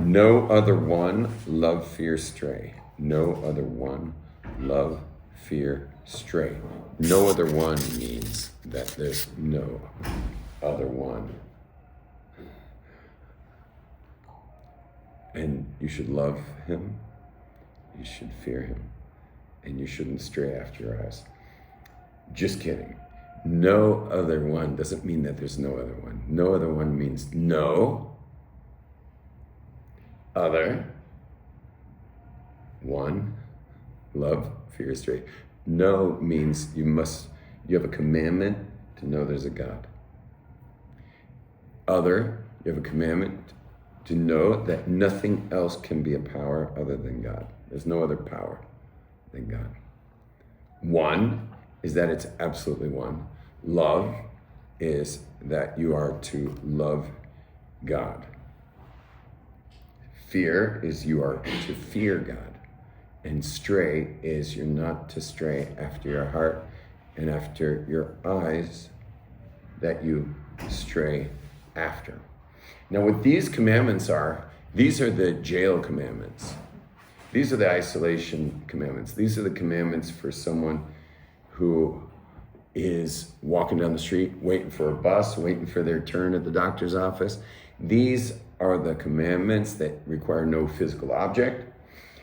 No other one, love, fear, stray. No other one, love, fear, stray. No other one means that there's no other one. And you should love him, you should fear him, and you shouldn't stray after your eyes. Just kidding. No other one doesn't mean that there's no other one. No other one means no other one, love, fear, stray. No means you have a commandment to know there's a God. Other, you have a commandment to know that nothing else can be a power other than God. There's no other power than God. One is that it's absolutely one. Love is that you are to love God. Fear is you are to fear God. And stray is you're not to stray after your heart and after your eyes that you stray after. Now what these commandments are, these are the jail commandments. These are the isolation commandments. These are the commandments for someone who is walking down the street, waiting for a bus, waiting for their turn at the doctor's office. These are the commandments that require no physical object.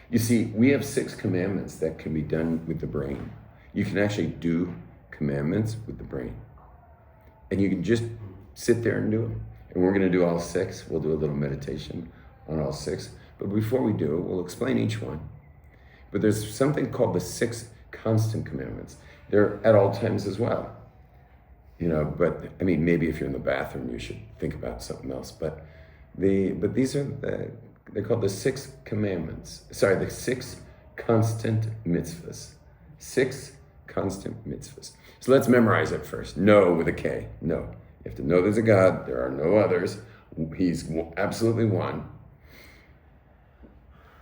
You see, we have 6 commandments that can be done with the brain. You can actually do commandments with the brain. And you can just sit there and do them. And we're going to do all 6. We'll do a little meditation on all 6. But before we do it, we'll explain each one. But there's something called the 6 constant commandments. They're at all times as well. But I mean, maybe if you're in the bathroom, you should think about something else. But these are they're called the 6 commandments. Sorry, the 6 constant mitzvahs. 6 constant mitzvahs. So let's memorize it first. No with a K. No. You have to know there's a God. There are no others. He's absolutely one.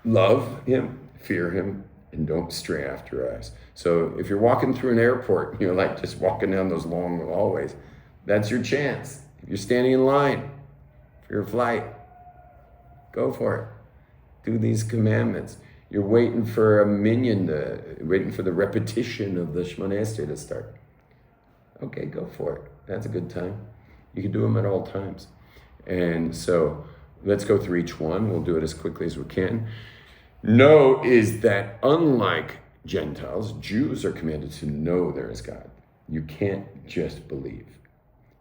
Love him, fear him, and don't stray after your eyes. So if you're walking through an airport, you're like just walking down those long hallways, that's your chance. If you're standing in line for your flight, go for it. Do these commandments. You're waiting for a minyan, waiting for the repetition of the Shemona Esrei to start. Okay, go for it. That's a good time. You can do them at all times. And so let's go through each one. We'll do it as quickly as we can. No is that unlike Gentiles, Jews are commanded to know there is God. You can't just believe.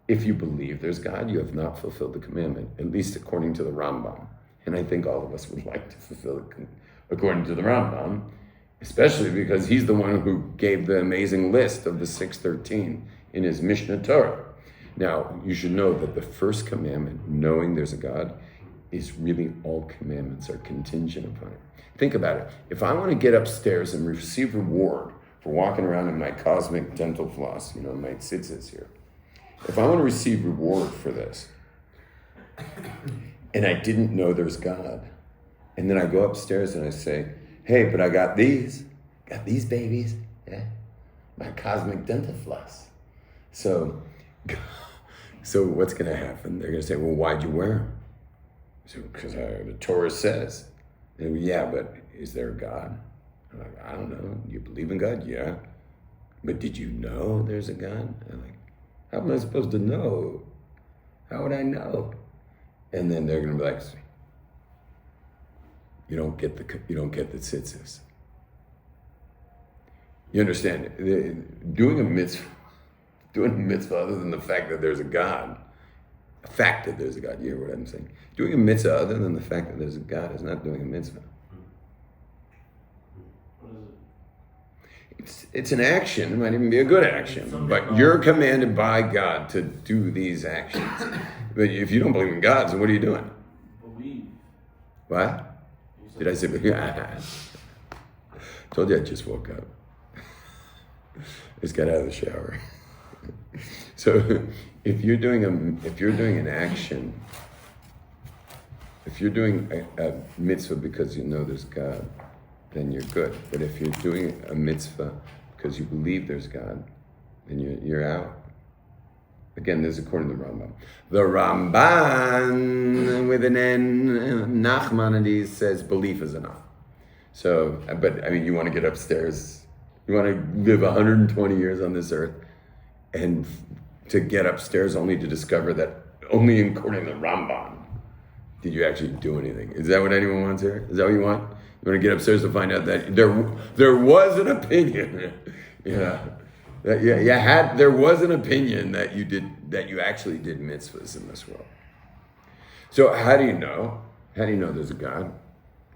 If you believe there's God, you have not fulfilled the commandment, at least according to the Rambam. And I think all of us would like to fulfill it according to the Rambam, especially because he's the one who gave the amazing list of the 613 in his Mishnah Torah. Now, you should know that the first commandment, knowing there's a God, is really all commandments are contingent upon it. Think about it. If I want to get upstairs and receive reward for walking around in my cosmic dental floss, my tzitzis here. If I want to receive reward for this, and I didn't know there's God, and then I go upstairs and I say, hey, but I got these babies, yeah, my cosmic dental floss. So what's going to happen? They're going to say, well, why'd you wear them? So, because the Torah says. And, yeah, but is there a God? I'm like, I don't know. You believe in God? Yeah. But did you know there's a God? I'm like, how am I supposed to know? How would I know? And then they're going to be like, you don't get the tzitzis. You understand? Doing a mitzvah other than the fact that there's a God, the fact that there's a God, you hear what I'm saying? Doing a mitzvah other than the fact that there's a God is not doing a mitzvah. What is it? It's an action. It might even be a good action. But you're commanded by God to do these actions. But if you don't believe in God, so what are you doing? Believe. What? Did I say believe? Told you I just woke up. Just got out of the shower. So if you're doing an action, if you're doing a mitzvah because you know there's God, then you're good. But if you're doing a mitzvah because you believe there's God, then you're out. Again, this is according to the Rambam. The Ramban, with an N, Nachmanides, says belief is enough. So, but I mean, you want to get upstairs, you want to live 120 years on this earth, and to get upstairs only to discover that only according to the Ramban did you actually do anything. Is that what anyone wants here? Is that what you want? You want to get upstairs to find out that there was an opinion. Yeah. There was an opinion that you actually did mitzvahs in this world. So how do you know? How do you know there's a God?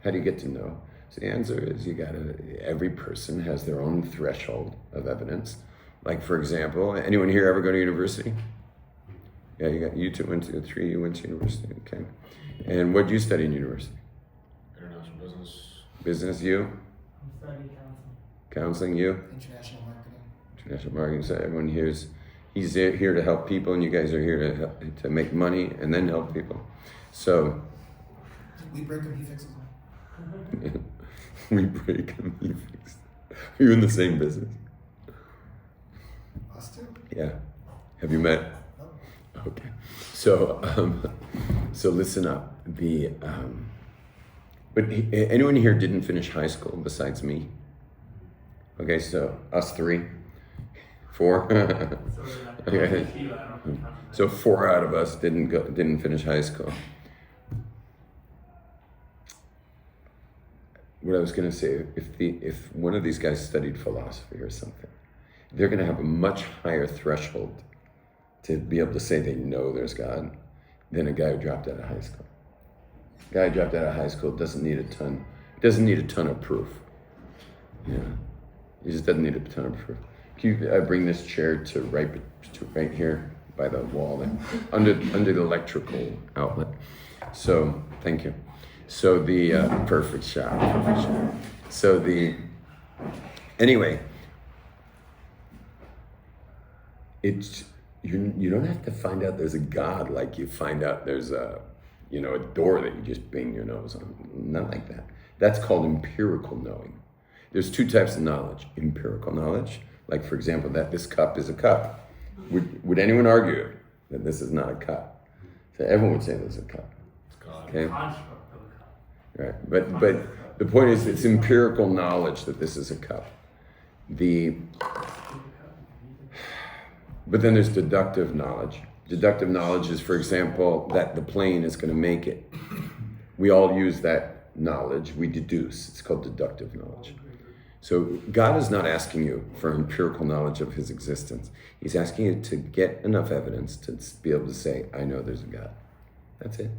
How do you get to know? So the answer is every person has their own threshold of evidence. Like, for example, anyone here ever go to university? Yeah, you two went to university, okay. And what did you study in university? International business. Business, you? I'm studying counseling. Counseling, you? International marketing. International marketing. So everyone he's here to help people, and you guys are here to make money and then help people. So We break them, he fixes them. we break them, he fixes them. Are you in the same business? Us too. Yeah. Have you met? No. Okay. So listen up. Anyone here didn't finish high school besides me? Okay, so us 3, 4. Okay. So 4 out of us didn't finish high school. What I was going to say, if one of these guys studied philosophy or something, they're going to have a much higher threshold to be able to say they know there's God than a guy who dropped out of high school. A guy who dropped out of high school doesn't need a ton of proof. Yeah, he just doesn't need a ton of proof. Can you bring this chair to right here by the wall there, under the electrical outlet? So thank you. So the perfect shot. So anyway, it's you don't have to find out there's a God like you find out there's a door that you just bang your nose on. Not like that. That's called empirical knowing. There's 2 types of knowledge. Empirical knowledge, like for example, that this cup is a cup. Would anyone argue that this is not a cup? So everyone would say this is a cup. Okay. Right, but the point is, it's empirical knowledge that this is a cup. But then there's deductive knowledge. Deductive knowledge is, for example, that the plane is going to make it. We all use that knowledge. We deduce. It's called deductive knowledge. So God is not asking you for empirical knowledge of his existence. He's asking you to get enough evidence to be able to say, I know there's a God. That's it.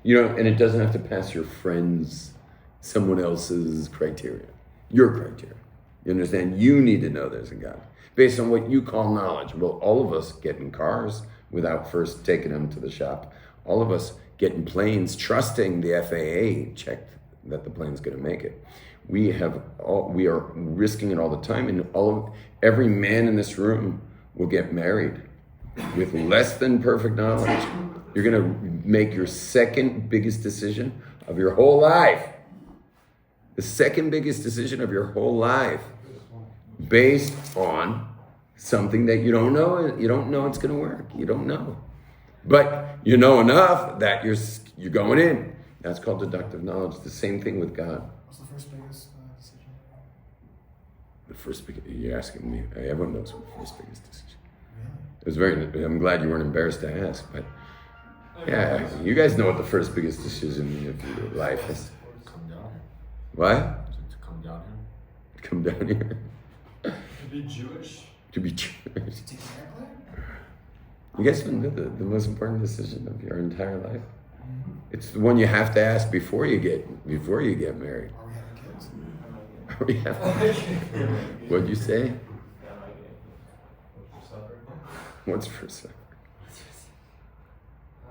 And it doesn't have to pass your friends, someone else's criteria, your criteria. You understand? You need to know there's a God based on what you call knowledge. Well, all of us get in cars without first taking them to the shop. All of us get in planes trusting the FAA checked that the plane's going to make it. We are risking it all the time, and every man in this room will get married with less than perfect knowledge. You're going to make your second biggest decision of your whole life. The second biggest decision of your whole life based on something that you don't know. You don't know it's going to work. You don't know. But you know enough that you're going in. That's called deductive knowledge. The same thing with God. What's the first biggest decision? The first biggest, you're asking me. Everyone knows what the first biggest decision. Really? I'm glad you weren't embarrassed to ask, but yeah, you guys know what the first biggest decision of your life is. Come down here. What? To come down here. Come down here. To be Jewish. To be Jewish. Take an airplane? You guys know the most important decision of your entire life? It's the one you have to ask before you get married. Are we having kids? What'd you say? What's for supper?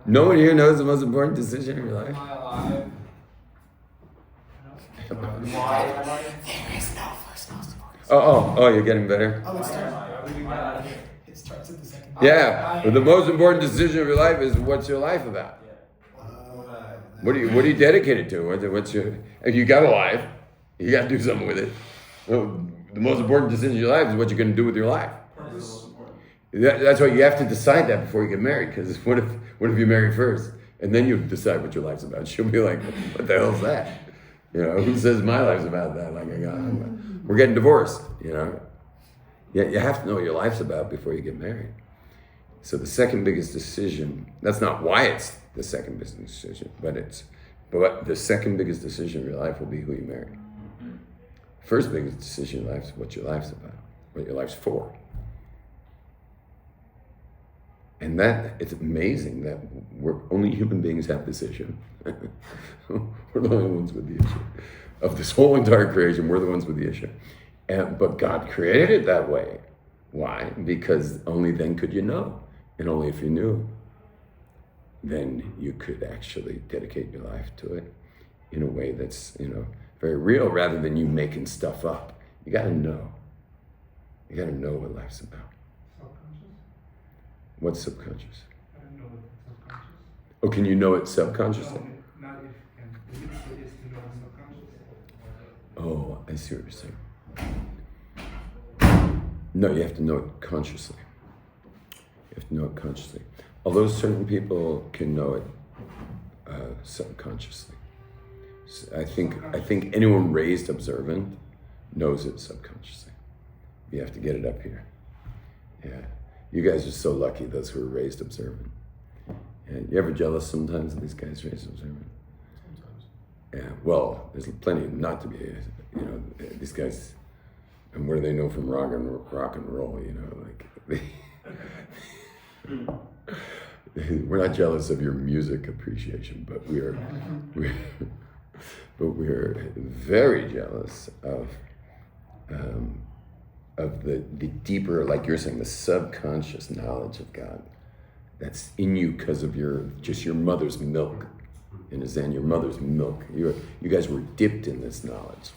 No one here knows the most important decision of your life? There is no first most important. Oh, you're getting better? It starts at the second. Yeah, but the most important decision of your life is what's your life about? What are you dedicated to? If you got a life, you got to do something with it. Well, the most important decision of your life is what you're going to do with your life. That's why you have to decide that before you get married. Because what if you marry first and then you decide what your life's about? She'll be like, "What the hell's that? Who says my life's about that? Like, we're getting divorced. You have to know what your life's about before you get married. So the second biggest decision. That's not why it's the second biggest decision, but the second biggest decision of your life will be who you marry. First biggest decision in your life is what your life's about, what your life's for. And that, it's amazing that only human beings have this issue. We're the only ones with the issue. Of this whole entire creation, we're the ones with the issue. But God created it that way. Why? Because only then could you know. And only if you knew, then you could actually dedicate your life to it in a way that's, very real, rather than you making stuff up. You gotta know. You gotta know what life's about. Subconscious? What's subconscious? I don't know what subconscious. Oh, can you know it subconsciously? No, not if and it is to know subconscious. Oh, I see what you're saying. No, you have to know it consciously. You have to know it consciously. Although certain people can know it subconsciously. So I think anyone raised observant knows it subconsciously. You have to get it up here. Yeah. You guys are so lucky, those who are raised observant. And you ever jealous sometimes of these guys raised observant? Sometimes. Yeah, well, there's plenty not to be, these guys, and what do they know from rock and roll, we're not jealous of your music appreciation, but we're very jealous of the deeper, like you're saying, the subconscious knowledge of God that's in you because of your mother's milk. In Zen, your mother's milk. You guys were dipped in this knowledge.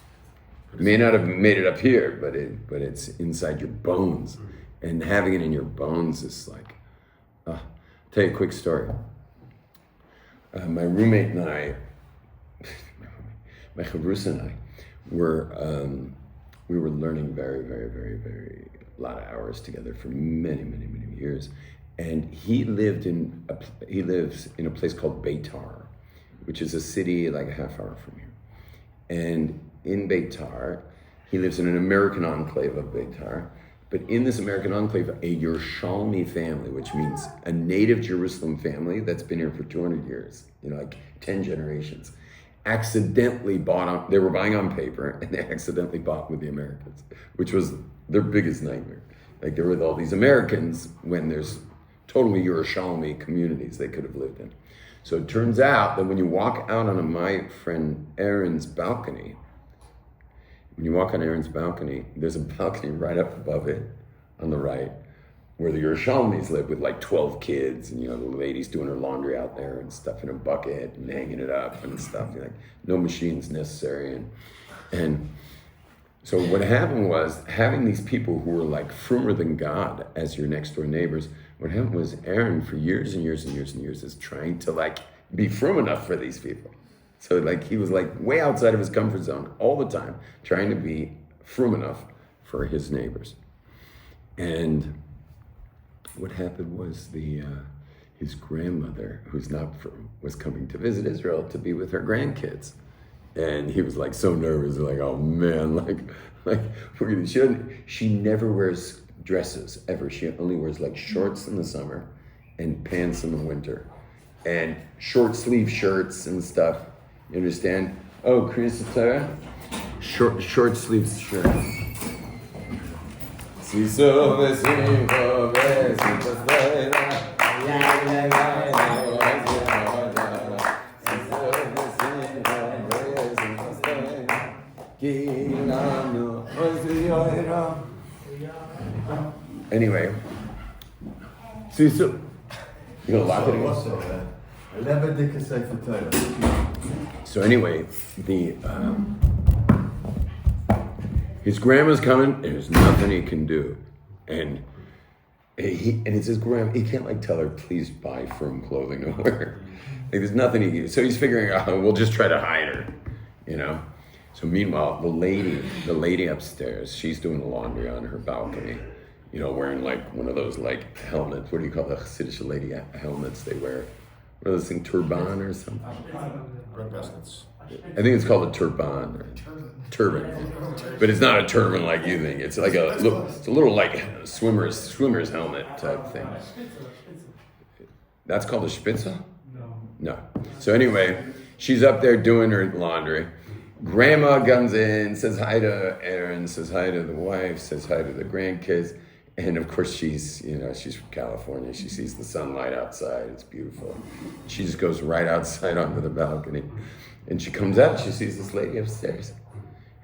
You may not have made it up here, but it's inside your bones. And having it in your bones is like, I'll tell you a quick story. My roommate and I, my chavrusa and I, we were learning very, very, very, very lot of hours together for many, many, many years. And he lives in a place called Beitar, which is a city like a half hour from here. And in Beitar, he lives in an American enclave of Beitar. But in this American enclave, a Yerushalmi family, which means a native Jerusalem family that's been here for 200 years, like 10 generations, accidentally they were buying on paper, and they accidentally bought with the Americans, which was their biggest nightmare. Like, they're with all these Americans when there's totally Yerushalmi communities they could have lived in. So it turns out that when you walk out on my friend Aaron's balcony, there's a balcony right up above it on the right where the Yerushalmis live with like 12 kids, and the lady's doing her laundry out there and stuff in a bucket and hanging it up and stuff. No machines necessary. And so what happened was, having these people who were like frumer than God as your next door neighbors, what happened was Aaron, for years and years and years and years, is trying to be frum enough for these people. So he was way outside of his comfort zone all the time, trying to be frum enough for his neighbors. And what happened was his grandmother, who's not frum, was coming to visit Israel to be with her grandkids. And he was so nervous, oh man, she never wears dresses ever. She only wears shorts in the summer and pants in the winter and short sleeve shirts and stuff. You understand? Oh, Kriya short sleeve shirts. Anyway, you gonna lock it again? So anyway, his grandma's coming, and there's nothing he can do, and it's his grandma. He can't tell her, please buy firm clothing to wear. There's nothing he can do. So he's figuring out, we'll just try to hide her, So meanwhile, the lady upstairs, she's doing the laundry on her balcony, wearing like one of those like helmets. What do you call the Hasidic lady helmets they wear? What are those things, turban or something? Red baskets. I think it's called a turban. Turban. But it's not a turban like you think. It's like it's a little like swimmer's helmet type thing. That's called a spitzer? No. So anyway, she's up there doing her laundry. Grandma comes in, says hi to Aaron, says hi to the wife, says hi to the grandkids. And of course she's from California. She sees the sunlight outside. It's beautiful. She just goes right outside onto the balcony. And she comes out, she sees this lady upstairs.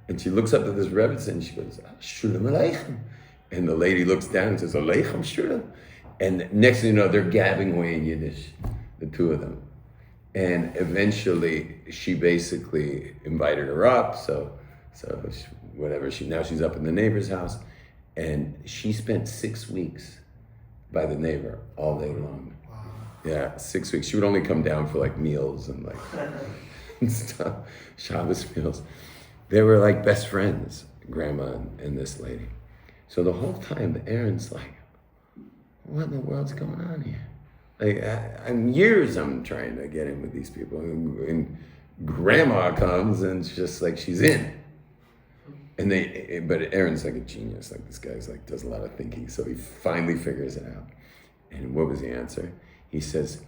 And she looks up to this Rebbe and she goes, Shulam Aleichem. And the lady looks down and says, Aleichem Shulam. And next thing you know, they're gabbing away in Yiddish, the two of them. And eventually, she basically invited her up. So now she's up in the neighbor's house. And she spent 6 weeks by the neighbor all day long. Wow. Yeah, 6 weeks. She would only come down for like meals and like stuff, Shabbos meals. They were like best friends, Grandma and this lady. So the whole time, Aaron's like, what in the world's going on here? Like, I'm trying to get in with these people. And Grandma comes and it's just like she's in. But Aaron's like a genius. Like this guy's like does a lot of thinking. So he finally figures it out. And what was the answer? He says,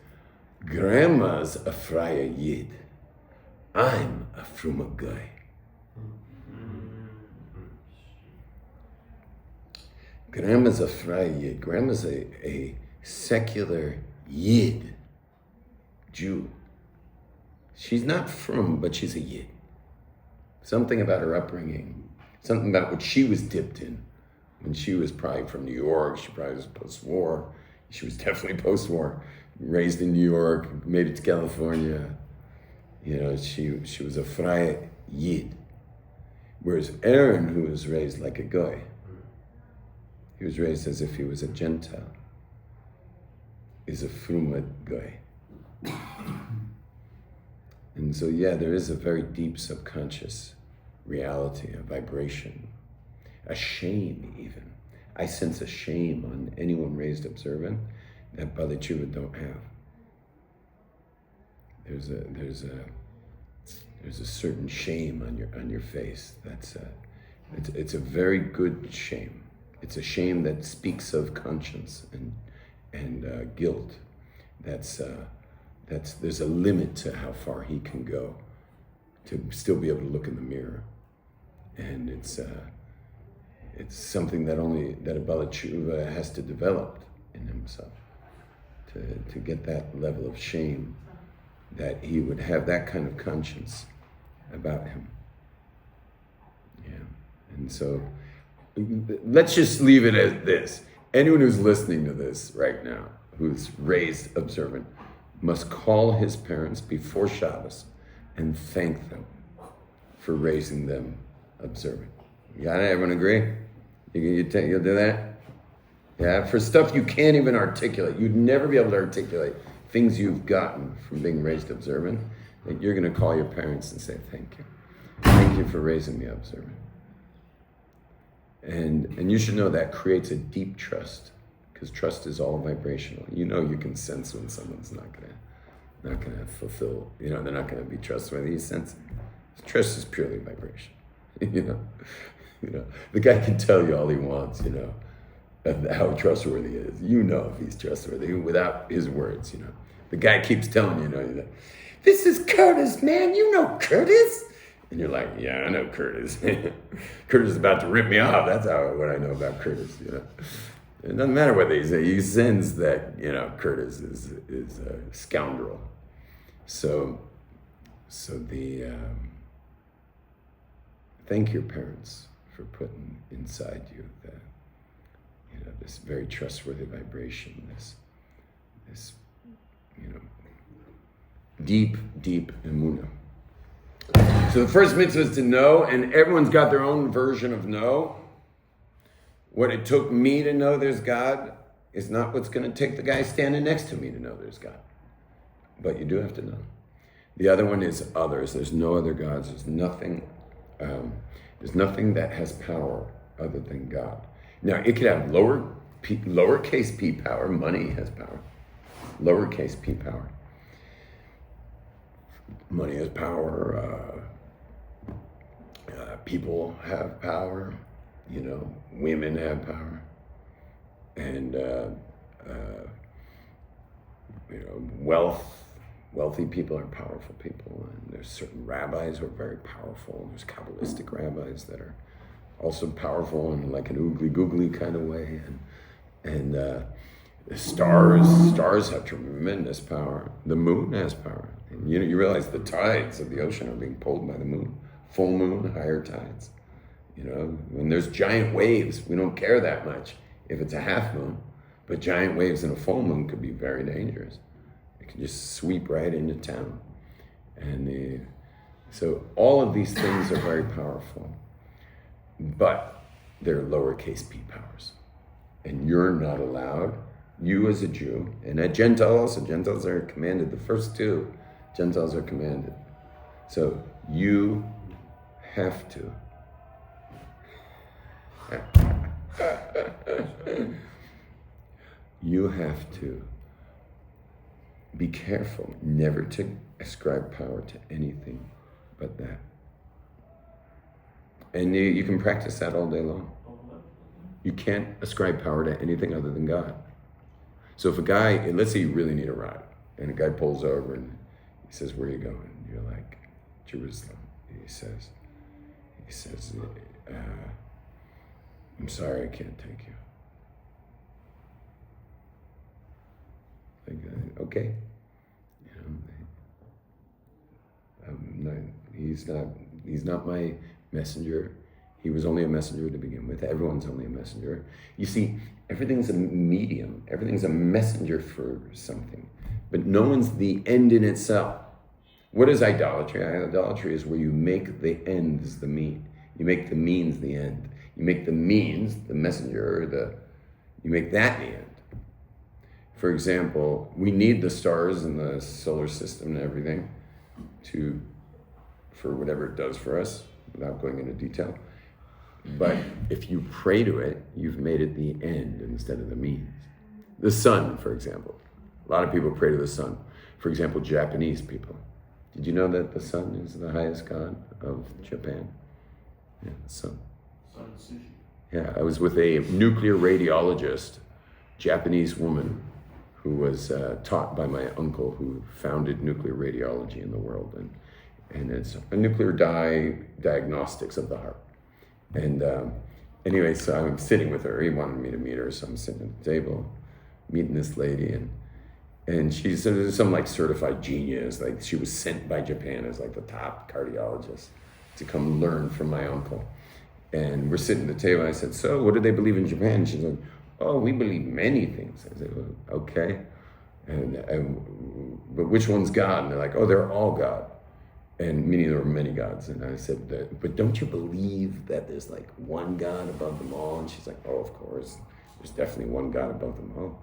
Grandma's a Freie Yid. I'm a Fruma guy. Grandma's a Freie Yid. Grandma's a secular Yid, Jew. She's not from, but she's a Yid. Something about her upbringing, something about what she was dipped in. When she was probably from New York, she probably was post-war. She was definitely post-war. Raised in New York, made it to California. She was a Freie Yid. Whereas Aaron, who was raised like a Goy, he was raised as if he was a Gentile, is a Fruma Goy. And so, there is a very deep subconscious reality, a vibration, a shame even. I sense a shame on anyone raised observant that Bali Tshuva don't have. There's a certain shame on your face. It's a very good shame. It's a shame that speaks of conscience and guilt. There's a limit to how far he can go to still be able to look in the mirror, and it's something that a Bala Tshuva has to develop in himself to get that level of shame, that he would have that kind of conscience about him. And so let's just leave it as this. Anyone who's listening to this right now, who's raised observant, must call his parents before Shabbos and thank them for raising them observant. Got it? Everyone agree? You'll do that? Yeah, for stuff you can't even articulate. You'd never be able to articulate things you've gotten from being raised observant, that you're going to call your parents and say, thank you. Thank you for raising me observant. And you should know that creates a deep trust, because trust is all vibrational. You can sense when someone's not gonna fulfill, they're not gonna be trustworthy. You sense it. Trust is purely vibration. The guy can tell you all he wants, how trustworthy he is. If he's trustworthy without his words, The guy keeps telling you, this is Curtis, man, Curtis. And you're like, yeah, I know Curtis. Curtis is about to rip me off. That's what I know about Curtis, It doesn't matter what they say. You sense that, Curtis is a scoundrel. So thank your parents for putting inside you this very trustworthy vibration, this deep emunah. So the first mitzvah is to know, and everyone's got their own version of know. What it took me to know there's God is not what's going to take the guy standing next to me to know there's God. But you do have to know. The other one is others. There's no other gods. There's nothing that has power other than God. Now, it could have lowercase p power. Money has power. Lowercase p power. Money has power. People have power. You know, women have power. And, you know, wealthy people are powerful people. And there's certain rabbis who are very powerful. There's Kabbalistic rabbis that are also powerful in like an oogly googly kind of way. And the stars have tremendous power. The moon has power. And you realize the tides of the ocean are being pulled by the moon. Full moon, higher tides. You know, when there's giant waves, we don't care that much if it's a half moon, but giant waves in a full moon could be very dangerous. It can just sweep right into town. And so all of these things are very powerful, but they're lowercase p powers. And you're not allowed, you as a Jew, and a Gentile also, Gentiles are commanded, the first two, Gentiles are commanded. So you have to. You have to be careful never to ascribe power to anything but that. And you can practice that all day long. You can't ascribe power to anything other than God. So if a guy, let's say you really need a ride, and a guy pulls over and he says, "Where are you going?" And you're like, "Jerusalem." He says, "I'm sorry, I can't take you." Like, okay, you know, he's not my messenger. He was only a messenger to begin with. Everyone's only a messenger. You see, everything's a medium. Everything's a messenger for something, but no one's the end in itself. What is idolatry? Idolatry is where you make the ends the mean. You make the means the end. You make the means the messenger, you make that the end. For example, we need the stars and the solar system and everything for whatever it does for us, without going into detail. But if you pray to it, you've made it the end instead of the means. The sun, for example. A lot of people pray to the sun. For example, Japanese people. Did you know that the sun is the highest god of Japan? Yeah, the sun. Yeah, I was with a nuclear radiologist, Japanese woman, who was taught by my uncle who founded nuclear radiology in the world. And it's a nuclear diagnostics of the heart. And anyway, so I'm sitting with her. He wanted me to meet her, so I'm sitting at the table, meeting this lady, and she's some like certified genius. Like she was sent by Japan as like the top cardiologist to come learn from my uncle. And we're sitting at the table, and I said, "So what do they believe in Japan?" And she's like, "Oh, we believe many things." I said, "Well, okay. But which one's God?" And they're like, "Oh, they're all God." And meaning there were many gods. And I said, "But don't you believe that there's like one God above them all?" And she's like, "Oh, of course. There's definitely one God above them all."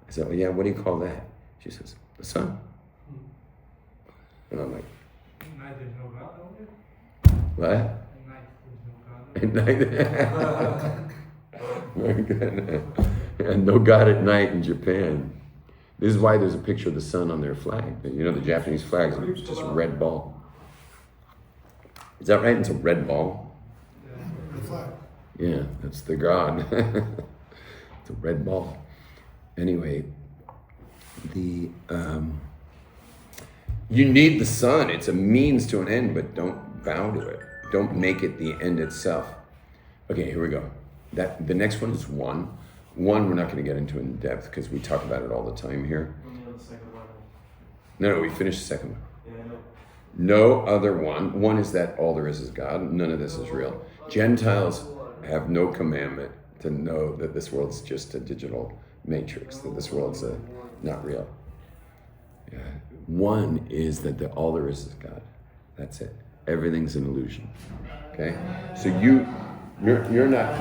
I said, "Well, yeah, what do you call that?" She says, "The sun." And I'm like, Night there's no God over there? "What?" At night there's no God. At night. Very good. And no God at night in Japan. This is why there's a picture of the sun on their flag. You know, the Japanese flag is just a red ball. Is that right? It's a red ball. The flag. Yeah, that's the God. It's a red ball. Anyway, you need the sun. It's a means to an end, but don't bow to it. Don't make it the end itself. Okay, here we go. The next one is one. One we're not going to get into in depth because we talk about it all the time here. No, we finished the second one. No other one. One is that all there is God. None of this is real. Gentiles have no commandment to know that this world's just a digital matrix, that this world's not real. Yeah. One is that all there is God. That's it. Everything's an illusion. Okay? So you're not...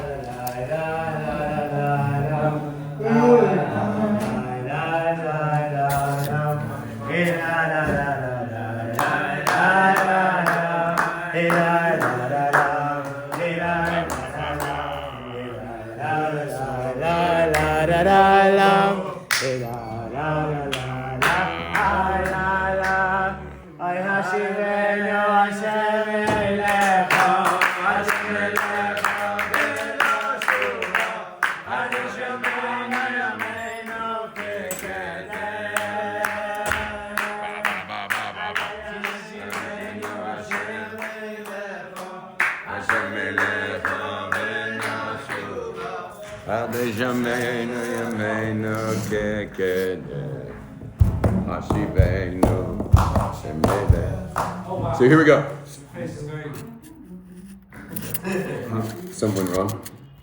Adejameno Yameno Kekede Hashiveno Shemede. So here we go. Someone wrong?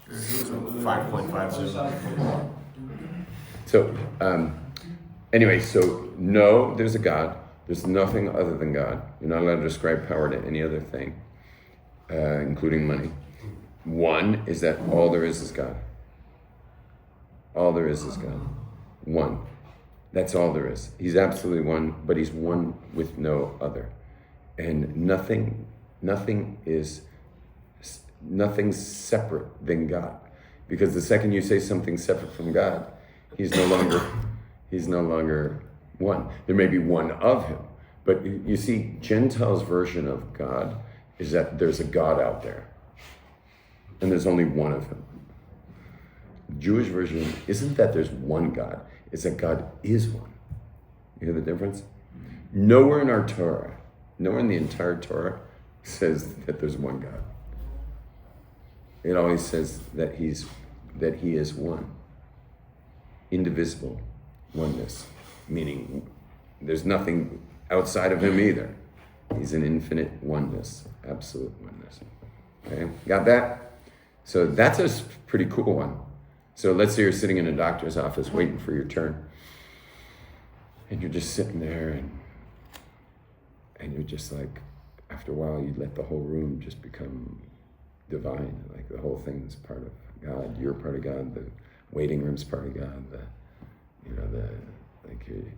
5.50. So, anyway, so no, there's a God. There's nothing other than God. You're not allowed to ascribe power to any other thing, including money. One is that all there is God. All there is God. One. That's all there is. He's absolutely one, but he's one with no other. And nothing's separate than God. Because the second you say something separate from God, he's no longer one. There may be one of him, but you see, Gentiles' version of God is that there's a God out there, and there's only one of him. Jewish version isn't that there's one God, it's that God is one. You hear the difference? Nowhere in our Torah, nowhere in the entire Torah says that there's one God. It always says that he is one. Indivisible oneness, meaning there's nothing outside of him either. He's an infinite oneness, absolute oneness. Okay, got that? So that's a pretty cool one. So let's say you're sitting in a doctor's office waiting for your turn, and you're just sitting there, and you're just like, after a while, you let the whole room just become divine. Like the whole thing is part of God. You're part of God. The waiting room's part of God.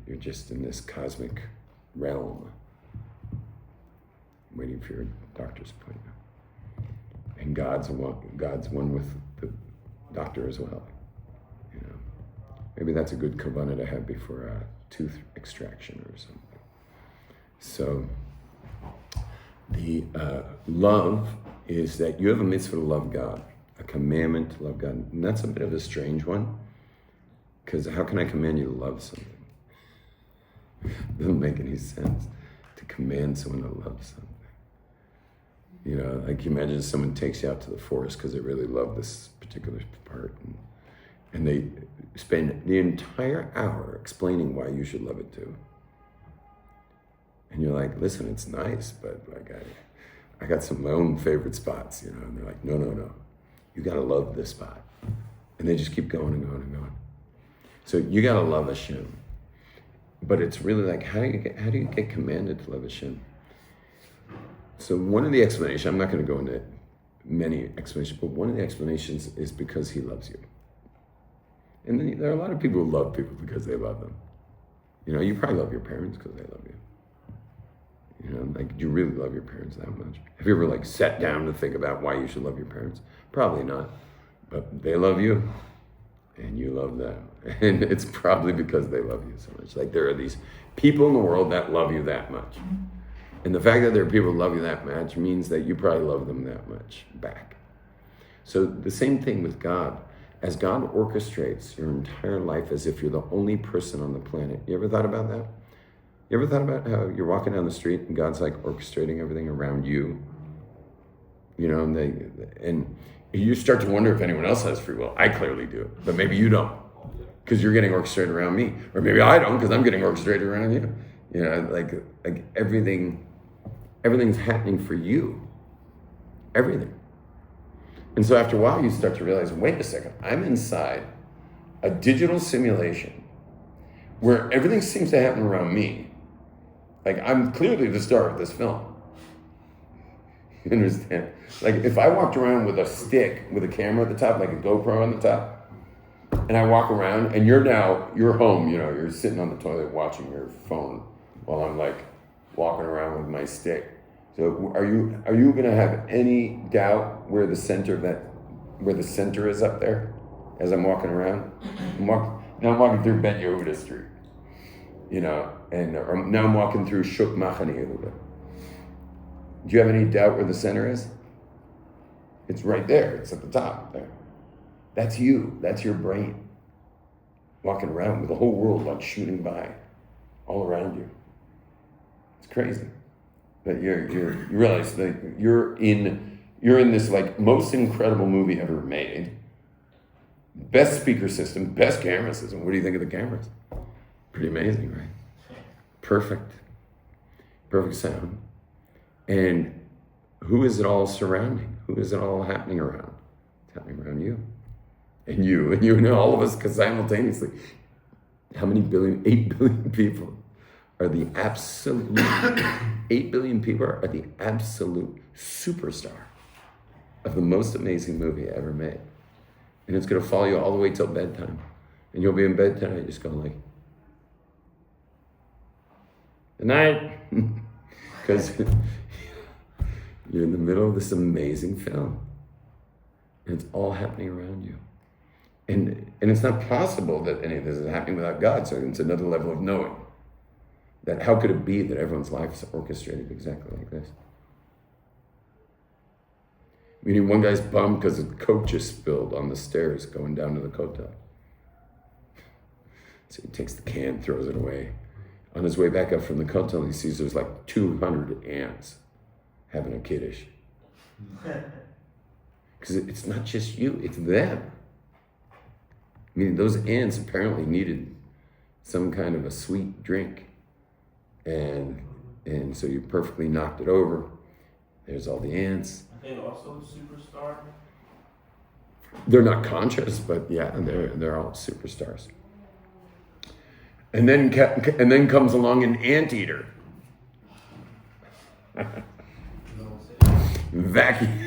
You're just in this cosmic realm, waiting for your doctor's appointment. And God's one with the doctor as well. Maybe that's a good kavanah to have before a tooth extraction or something. So the love is that you have a mitzvah to love God, a commandment to love God. And that's a bit of a strange one, because how can I command you to love something? It doesn't make any sense to command someone to love something. Like you imagine someone takes you out to the forest because they really love this particular part, and they spend the entire hour explaining why you should love it too. And you're like, listen, it's nice, but like I got some of my own favorite spots, and they're like, no, you gotta love this spot. And they just keep going and going and going. So you gotta love Hashem. But it's really like, how do you get commanded to love Hashem? So one of the explanations, I'm not gonna go into many explanations, but one of the explanations is because he loves you. And then there are a lot of people who love people because they love them. You probably love your parents because they love you. Do you really love your parents that much? Have you ever sat down to think about why you should love your parents? Probably not. But they love you and you love them. And it's probably because they love you so much. There are these people in the world that love you that much. And the fact that there are people who love you that much means that you probably love them that much back. So the same thing with God. As God orchestrates your entire life as if you're the only person on the planet. You ever thought about that? You ever thought about how you're walking down the street and God's orchestrating everything around you? And you start to wonder if anyone else has free will. I clearly do, but maybe you don't, because you're getting orchestrated around me. Or maybe I don't, because I'm getting orchestrated around you. Everything's happening for you. Everything. And so after a while, you start to realize, wait a second, I'm inside a digital simulation where everything seems to happen around me. I'm clearly the star of this film. You understand? If I walked around with a stick, with a camera at the top, like a GoPro on the top, and I walk around, and you're home, you're sitting on the toilet watching your phone while I'm walking around with my stick. So are you going to have any doubt where the center is up there as I'm walking around? Now I'm walking through Ben Yehuda Street, now I'm walking through Shuk Machane Yehuda. Do you have any doubt where the center is? It's right there. It's at the top there. That's you. That's your brain walking around with the whole world shooting by all around you. It's crazy. But you realize that you're in this most incredible movie ever made, Best speaker system, best camera system. What do you think of the cameras? Pretty amazing, right? Perfect sound. And who is it all surrounding? Who is it all happening around? It's happening around you. And you and all of us, because simultaneously, how many billion? 8 billion people are the absolute, 8 billion people are the absolute superstar of the most amazing movie ever made. And it's going to follow you all the way till bedtime. And you'll be in bed tonight just going like, good night. Because you're in the middle of this amazing film. And it's all happening around you. And it's not possible that any of this is happening without God. So it's another level of knowing. That how could it be that everyone's life is orchestrated exactly like this? Meaning one guy's bummed because his coat just spilled on the stairs going down to the hotel. So he takes the can, throws it away. On his way back up from the hotel, he sees there's like 200 ants having a kiddish. Because it's not just you, it's them. I mean, those ants apparently needed some kind of a sweet drink. And so you perfectly knocked it over. There's all the ants. Are they also a superstar? They're not conscious, but yeah, they're all superstars. And then comes along an anteater. Vacuum.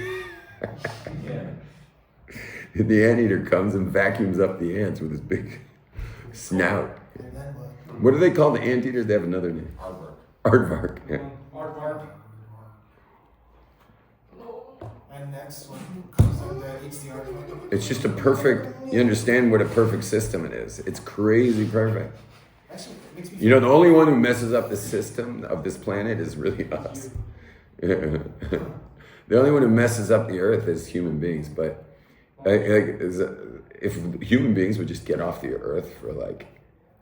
The anteater comes and vacuums up the ants with his big snout. And then what? What do they call the anteaters? They have another name. Aardvark. Aardvark. Yeah. And next one comes in that eats the aardvark. It's just a perfect, you understand what a perfect system it is. It's crazy perfect. Actually, it makes me You know, the only one who messes up the system of this planet is really us. The only one who messes up the earth is human beings. But if human beings would just get off the earth for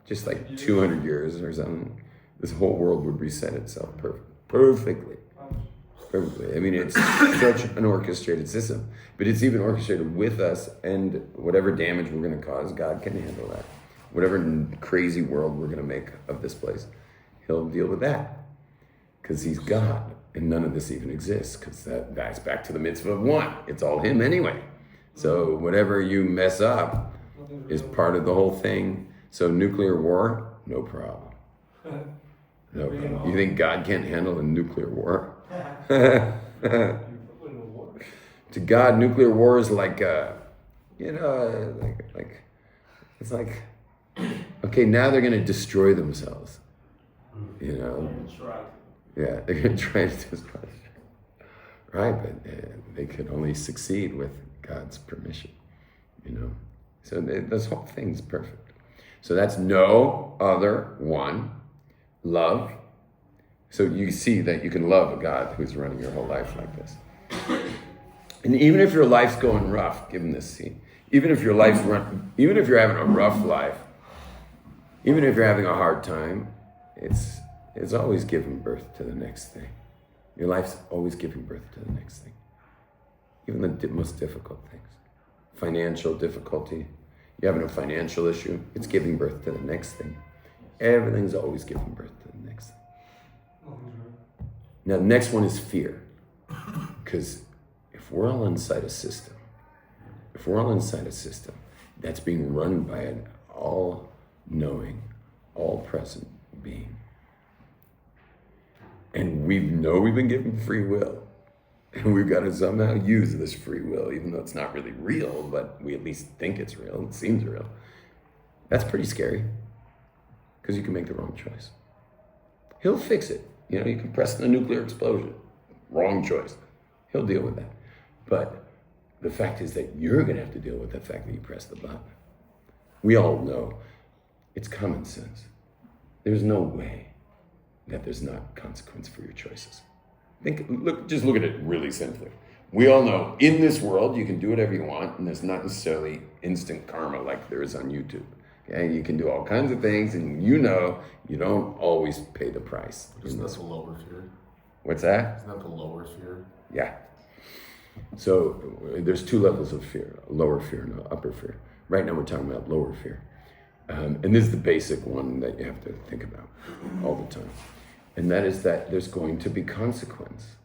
just 200 years or something, this whole world would reset itself perfectly. Perfectly. I mean, it's such an orchestrated system, but it's even orchestrated with us, and whatever damage we're going to cause, God can handle that. Whatever crazy world we're going to make of this place, he'll deal with that. Because he's God, and none of this even exists, because that's back to the mitzvah of one. It's all him anyway. So whatever you mess up is part of the whole thing. So nuclear war, no problem. No problem. You think God can't handle a nuclear war? To God, nuclear war is like it's like, okay, now they're going to destroy themselves. You know? Yeah, they're going to try to destroy it. Right, but they could only succeed with God's permission, you know? So this whole thing's perfect. So that's no other one. Love. So you see that you can love a God who's running your whole life like this. And even if your life's going rough, give him this scene. Even if you're having a rough life, even if you're having a hard time, it's always giving birth to the next thing. Your life's always giving birth to the next thing. Even the most difficult things. Financial difficulty. You're having a financial issue, it's giving birth to the next thing. Everything's always giving birth to the next thing. Now, the next one is fear. Because if we're all inside a system, that's being run by an all-knowing, all-present being, and we've been given free will, and we've got to somehow use this free will, even though it's not really real, but we at least think it's real, it seems real. That's pretty scary, because you can make the wrong choice. He'll fix it. You know, you can press the nuclear explosion. Wrong choice. He'll deal with that. But the fact is that you're going to have to deal with the fact that you pressed the button. We all know it's common sense. There's no way that there's not consequence for your choices. Just look at it really simply. We all know in this world you can do whatever you want, and there's not necessarily instant karma like there is on YouTube. Okay, you can do all kinds of things, and you know you don't always pay the price. Isn't that the lower fear? What's that? Isn't that the lower fear? Yeah. So there's two levels of fear, lower fear and upper fear. Right now we're talking about lower fear. And this is the basic one that you have to think about all the time. And that is that there's going to be consequence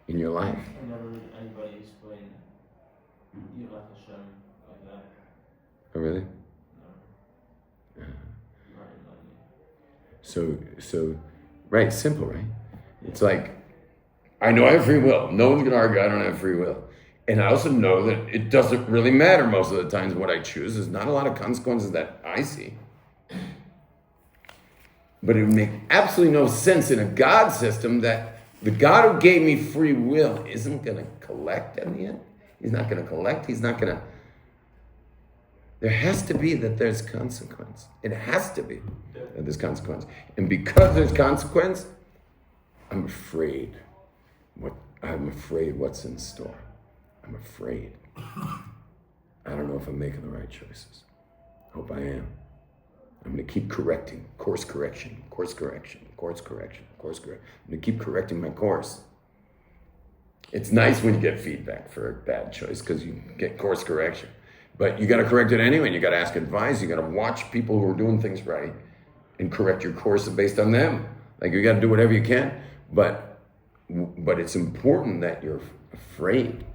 in your life. I never heard anybody explain Yirat Hashem like that. Oh, really? No. Right, So, right, simple, right? It's like, I know I have free will. No one's gonna argue I don't have free will. And I also know that it doesn't really matter most of the times what I choose. There's not a lot of consequences that I see. But it would make absolutely no sense in a God system that the God who gave me free will isn't gonna collect in the end. He's not gonna collect, he's not gonna... There has to be that there's consequence. It has to be that there's consequence. And because there's consequence, I'm afraid what's in store. I'm afraid. I don't know if I'm making the right choices. Hope I am. I'm going to keep correcting. Course correction. I'm going to keep correcting my course. It's nice when you get feedback for a bad choice because you get course correction. But you got to correct it anyway. And you got to ask advice. You got to watch people who are doing things right and correct your course based on them. Like you got to do whatever you can. But it's important that you're afraid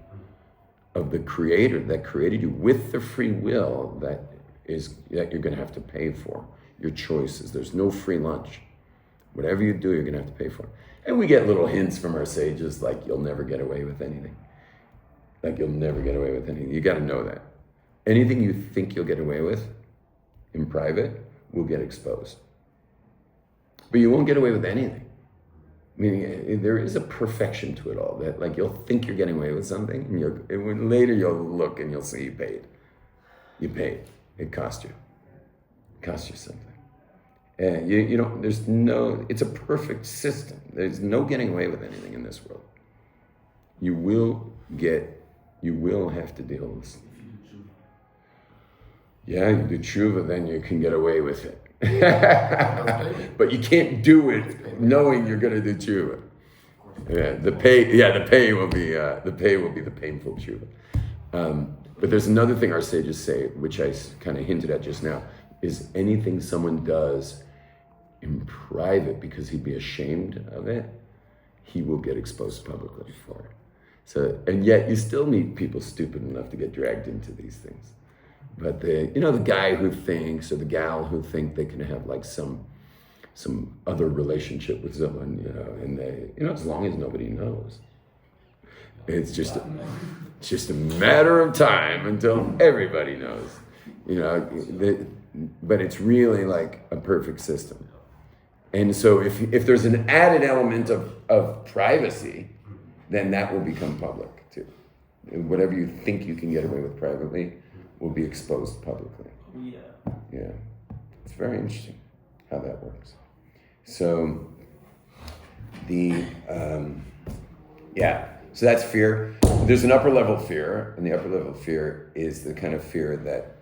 of the Creator that created you with the free will that you're going to have to pay for your choices. There's no free lunch. Whatever you do, you're going to have to pay for it. And we get little hints from our sages like you'll never get away with anything. You got to know that. Anything you think you'll get away with in private will get exposed. But you won't get away with anything. Meaning there is a perfection to it all that like you'll think you're getting away with something and later you'll look and you'll see you paid. You paid. It cost you. It cost you something. And it's a perfect system. There's no getting away with anything in this world. You will have to deal with it. Yeah, you do tshuva, then you can get away with it. But you can't do it knowing you're going to do tshuva. Yeah, the pay will be the painful tshuva. But there's another thing our sages say, which I kind of hinted at just now, is anything someone does in private because he'd be ashamed of it, he will get exposed publicly for it. So, and yet you still meet people stupid enough to get dragged into these things. But the guy who thinks or the gal who think they can have like some other relationship with someone, and they, as long as nobody knows, it's just a matter of time until everybody knows, but it's really like a perfect system. And so if there's an added element of privacy, then that will become public too. Whatever you think you can get away with privately will be exposed publicly. Yeah. It's very interesting how that works. So so that's fear. There's an upper level fear, and the upper level fear is the kind of fear that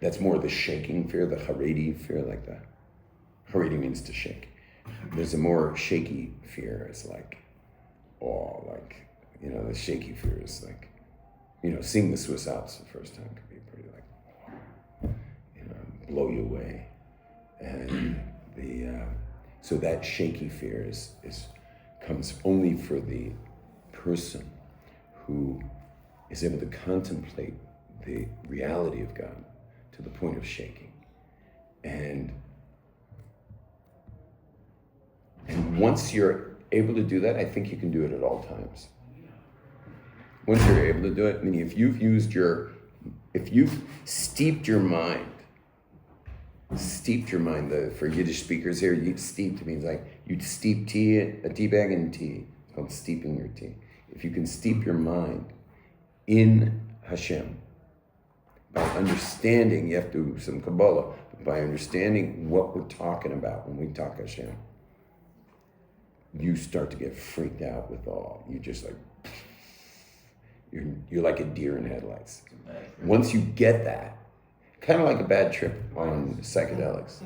that's more the shaking fear, the Haredi fear, like that. Haredi means to shake. There's a more shaky fear. It's like awe, the shaky fear is like, seeing the Swiss Alps the first time could be pretty blow you away. And so that shaky fear comes only for the person who is able to contemplate the reality of God to the point of shaking. And once you're able to do that, I think you can do it at all times. Once you're able to do it, meaning if you've steeped your mind, for Yiddish speakers here, steeped means like you'd steep a tea bag in tea. It's called steeping your tea. If you can steep your mind in Hashem, by understanding, you have to do some Kabbalah, but by understanding what we're talking about when we talk Hashem, you start to get freaked out with awe. You just like, you're like a deer in headlights. Once you get that, kind of like a bad trip on psychedelics,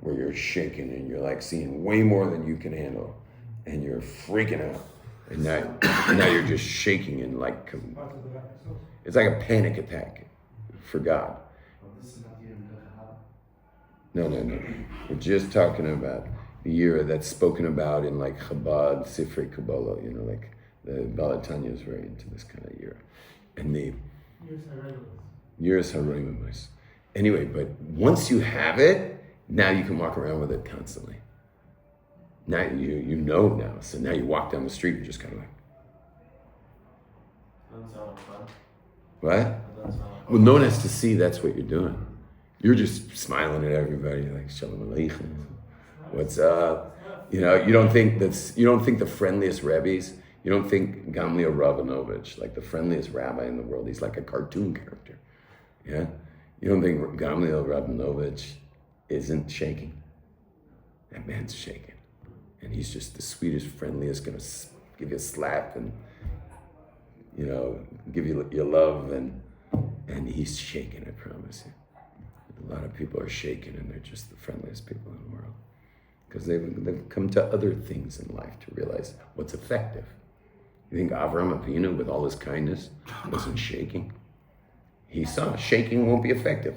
where you're shaking and you're like seeing way more than you can handle, and you're freaking out, and now you're just shaking and like, it's like a panic attack. for God. But this is not even the Kahaba. No. We're just talking about the year that's spoken about in like Chabad, Sifrei Kabbalah, like the Balatanya is very into this kind of year. And the Years Haroimus. Anyway, but once you have it, now you can walk around with it constantly. Now you know now. So now you walk down the street, you're just kind of like, Doesn't sound like fun. what? Doesn't sound like Well, no one has to see that's what you're doing. You're just smiling at everybody, like Shalom Aleichem. What's up? You don't think the friendliest Rebbes, you don't think Gamliel Rabinovich, like the friendliest rabbi in the world, he's like a cartoon character. Yeah? You don't think Gamliel Rabinovich isn't shaking? That man's shaking. And he's just the sweetest, friendliest, gonna give you a slap and, give you your love, and he's shaking, I promise you. A lot of people are shaking, and they're just the friendliest people in the world. Because they've come to other things in life to realize what's effective. You think Avram Avinu, with all his kindness, wasn't shaking? He saw shaking won't be effective.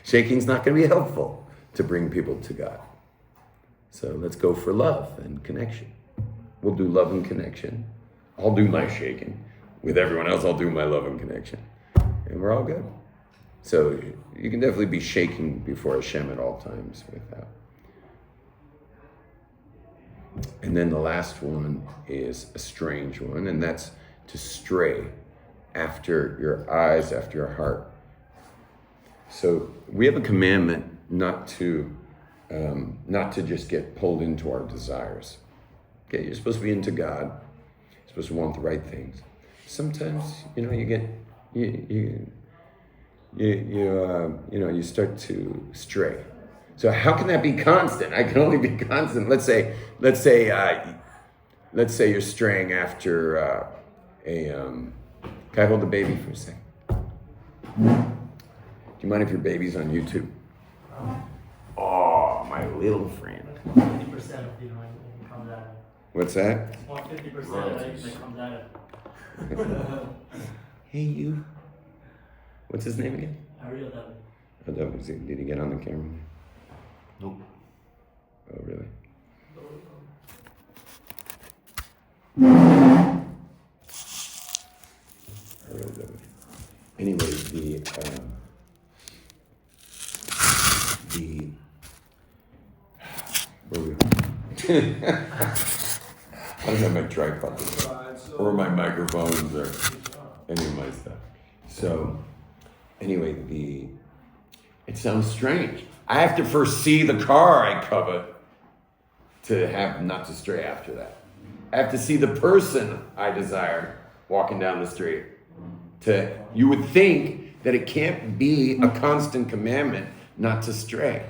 Shaking's not going to be helpful to bring people to God. So let's go for love and connection. We'll do love and connection. I'll do my shaking. With everyone else, I'll do my love and connection. And we're all good. So you can definitely be shaking before Hashem at all times with that. And then the last one is a strange one, and that's to stray after your eyes, after your heart. So we have a commandment not to just get pulled into our desires. Okay, you're supposed to be into God. You're supposed to want the right things. Sometimes, you start to stray. So how can that be constant? I can only be constant. Let's say you're straying after can I hold the baby for a second? Do you mind if your baby's on YouTube? Oh, my little friend. 50% of the money comes out of it. What's that? Well, 50% of it comes out of it. Hey, you. What's his name again? Ariel David. Oh, did he get on the camera? Nope. Oh, really? Anyway, where were we? I don't have my tripod or my microphones or any of my stuff. So, anyway, it sounds strange. I have to first see the car I covet to have not to stray after that. I have to see the person I desire walking down the street. You would think that it can't be a constant commandment not to stray.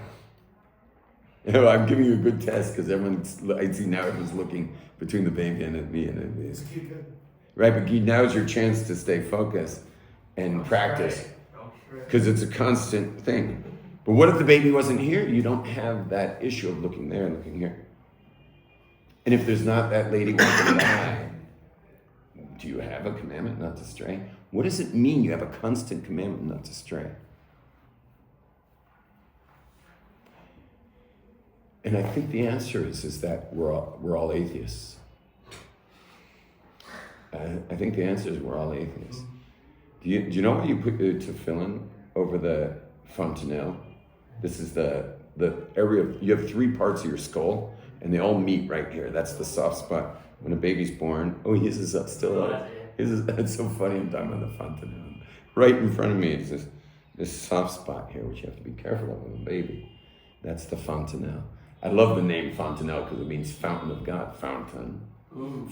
I'm giving you a good test because I see now everyone's looking between the baby and me and me. Right, but now's your chance to stay focused and practice because it's a constant thing. But what if the baby wasn't here? You don't have that issue of looking there and looking here. And if there's not that lady walking by, do you have a commandment not to stray? What does it mean you have a constant commandment not to stray? And I think the answer is that we're all atheists. I think the answer is we're all atheists. Do you know why you put the tefillin over the fontanelle? This is the area you have 3 parts of your skull, and they all meet right here. That's the soft spot. When a baby's born, his is still up. It's so funny, I'm talking about the fontanelle. Right in front of me is this soft spot here, which you have to be careful of with a baby. That's the fontanelle. I love the name fontanelle because it means fountain of God. Fountain,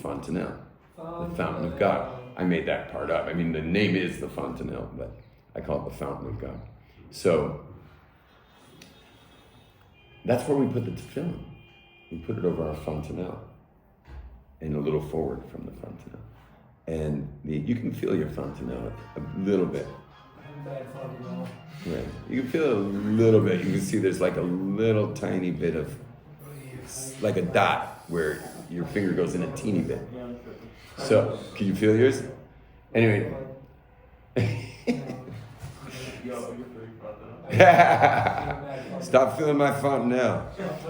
fontanelle, the fountain of God. I made that part up. I mean, the name is the fontanelle, but I call it the fountain of God. So that's where we put the tefillin. We put it over our fontanelle and a little forward from the fontanelle. And you can feel your fontanelle a little bit. Right. You can feel it a little bit. You can see there's like a little tiny bit of, like a dot where your finger goes in a teeny bit. So, can you feel yours? Anyway. you're pretty front up. Stop filling my fontanelle.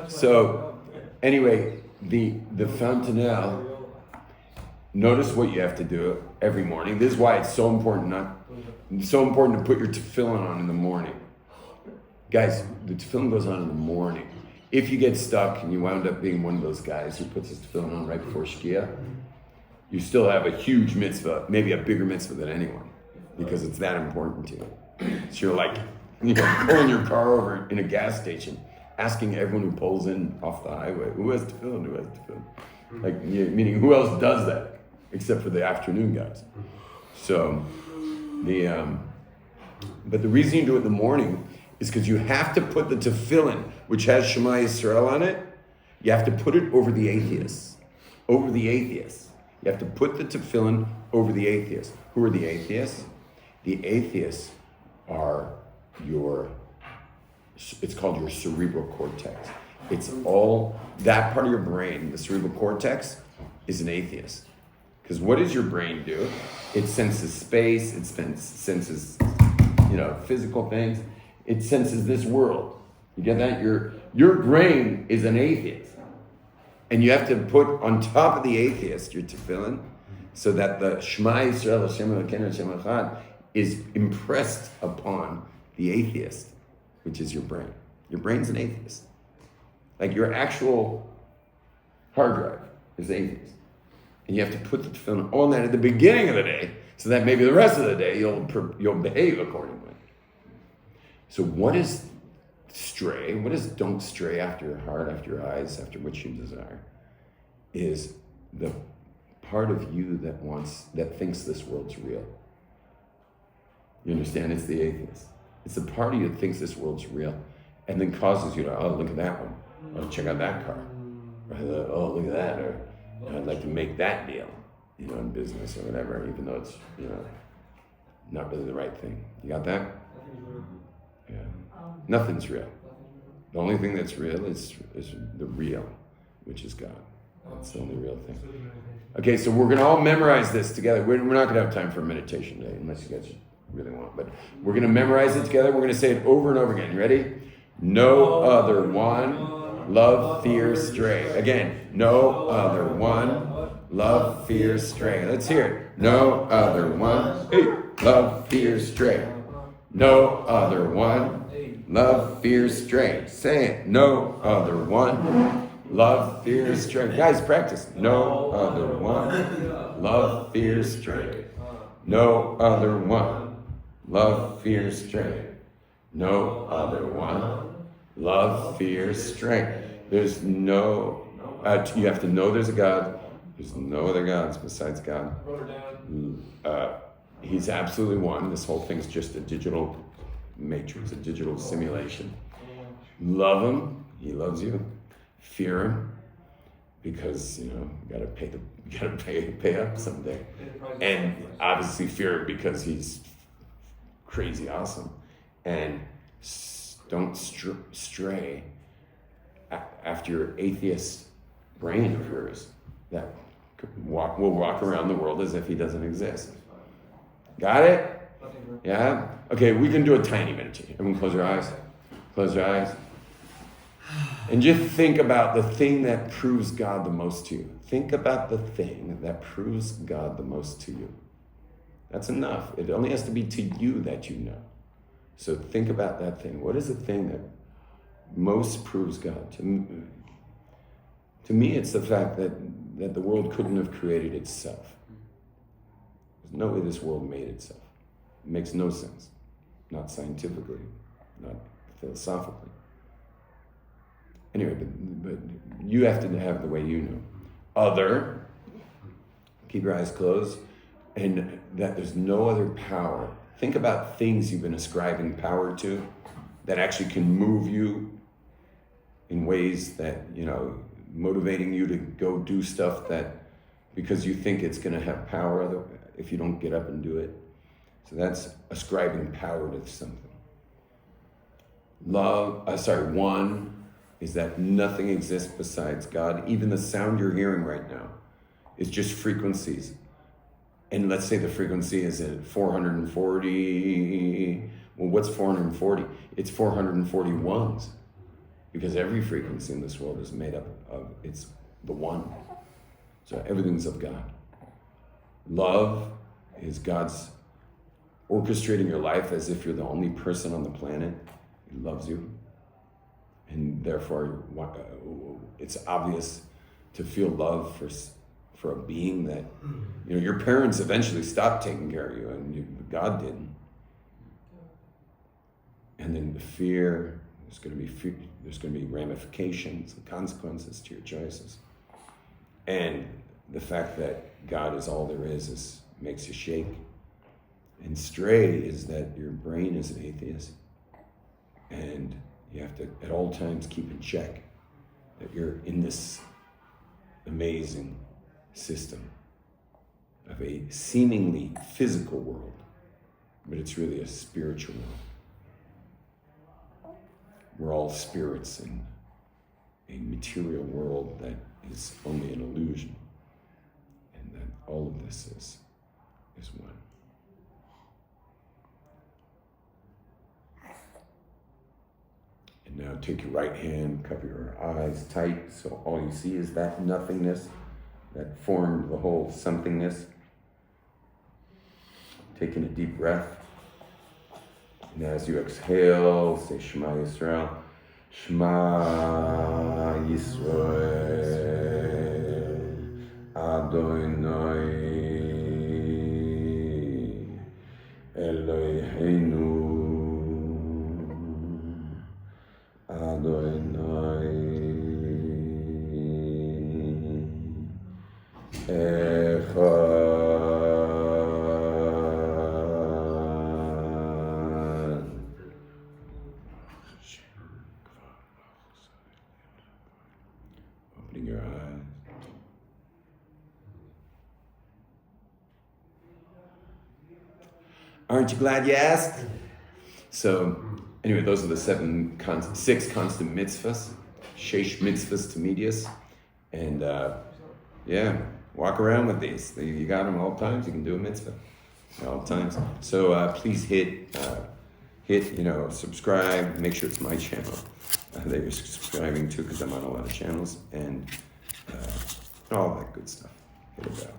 So, anyway, the fontanelle, notice what you have to do every morning. This is why it's so important to put your tefillin on in the morning. Guys, the tefillin goes on in the morning. If you get stuck and you wound up being one of those guys who puts his tefillin on right before Shkia, you still have a huge mitzvah, maybe a bigger mitzvah than anyone, because it's that important to you. So you're like, pulling your car over in a gas station, asking everyone who pulls in off the highway, who has tefillin, who has tefillin? Like, meaning who else does that, except for the afternoon guys. So, but the reason you do it in the morning is because you have to put the tefillin, which has Shema Yisrael on it, you have to put it over the atheists. Over the atheists. You have to put the tefillin over the atheists. Who are the atheists? The atheists are it's called your cerebral cortex. It's all, that part of your brain, the cerebral cortex, is an atheist. Because what does your brain do? It senses space, it senses, physical things. It senses this world. You get that? Your brain is an atheist. And you have to put on top of the atheist your tefillin, so that the Shema Yisrael Hashem Elokeinu Hashem Echad is impressed upon the atheist, which is your brain. Your brain's an atheist. Like your actual hard drive is atheist. And you have to put the tefillin on that at the beginning of the day, so that maybe the rest of the day you'll behave accordingly. So what is stray? What is don't stray after your heart, after your eyes, after what you desire? Is the part of you that thinks this world's real. You understand? It's the atheist. It's the part of you that thinks this world's real, and then causes you to, oh, look at that one. Oh, check out that car. Or, oh, look at that. Or I'd like to make that deal, in business or whatever, even though it's, not really the right thing. You got that? Yeah. Nothing's real. The only thing that's real is the real, which is God. That's the only real thing. Okay, so we're going to all memorize this together. We're not going to have time for a meditation today, unless you guys really want. But we're going to memorize it together. We're going to say it over and over again. You ready? No other one, love, fear, stray. Again, no other one, love, fear, stray. Let's hear it. No other one, love, fear, stray. No other one, love, fear, stray. Say it. No other one, love, fear, stray. Guys, practice. No other one, love, fear, stray. No other one, love, fear, stray. No other one, love, fear, strength. There's no, you have to know there's a God. There's no other gods besides God. He's absolutely one. This whole thing's just a digital matrix, a digital simulation. Love him. He loves you. Fear him, because you gotta pay up someday. And obviously fear him because he's crazy awesome. And don't stray after your atheist brain of yours that will walk around the world as if he doesn't exist. Got it? Yeah? Okay, we can do a tiny meditation. Everyone close your eyes. Close your eyes. And just think about the thing that proves God the most to you. Think about the thing that proves God the most to you. That's enough. It only has to be to you that you know. So think about that thing. What is the thing that most proves God? To me, it's the fact that the world couldn't have created itself. There's no way this world made itself. It makes no sense. Not scientifically, not philosophically. Anyway, but you have to have the way you know. Other, keep your eyes closed, and that there's no other power. Think about things you've been ascribing power to that actually can move you in ways that, motivating you to go do stuff that, because you think it's going to have power if you don't get up and do it. So that's ascribing power to something. One is that nothing exists besides God. Even the sound you're hearing right now is just frequencies And let's say the frequency is at 440. Well, what's 440? It's 440 ones. Because every frequency in this world is made up of, it's the one. So everything's of God. Love is God's orchestrating your life as if you're the only person on the planet. He loves you. And therefore, it's obvious to feel love for a being that, your parents eventually stopped taking care of you, and God didn't. And then the fear, there's going to be ramifications and consequences to your choices. And the fact that God is all there is makes you shake. And stray is that your brain is an atheist, and you have to at all times keep in check that you're in this amazing system of a seemingly physical world, but it's really a spiritual world. We're all spirits in a material world that is only an illusion, and that all of this is one. And now take your right hand, cover your eyes tight, so all you see is that nothingness that formed the whole somethingness. Taking a deep breath. And as you exhale, say Shema Yisrael. Shema Yisrael Adonai Eloheinu Adonai Echad. Opening your eyes. Aren't you glad you asked? So, anyway, those are the six constant mitzvahs, sheish mitzvahs to medias, and walk around with these. You got them all times. You can do a mitzvah all times. So please hit subscribe. Make sure it's my channel that you're subscribing to, because I'm on a lot of channels, and all that good stuff. Hit it out.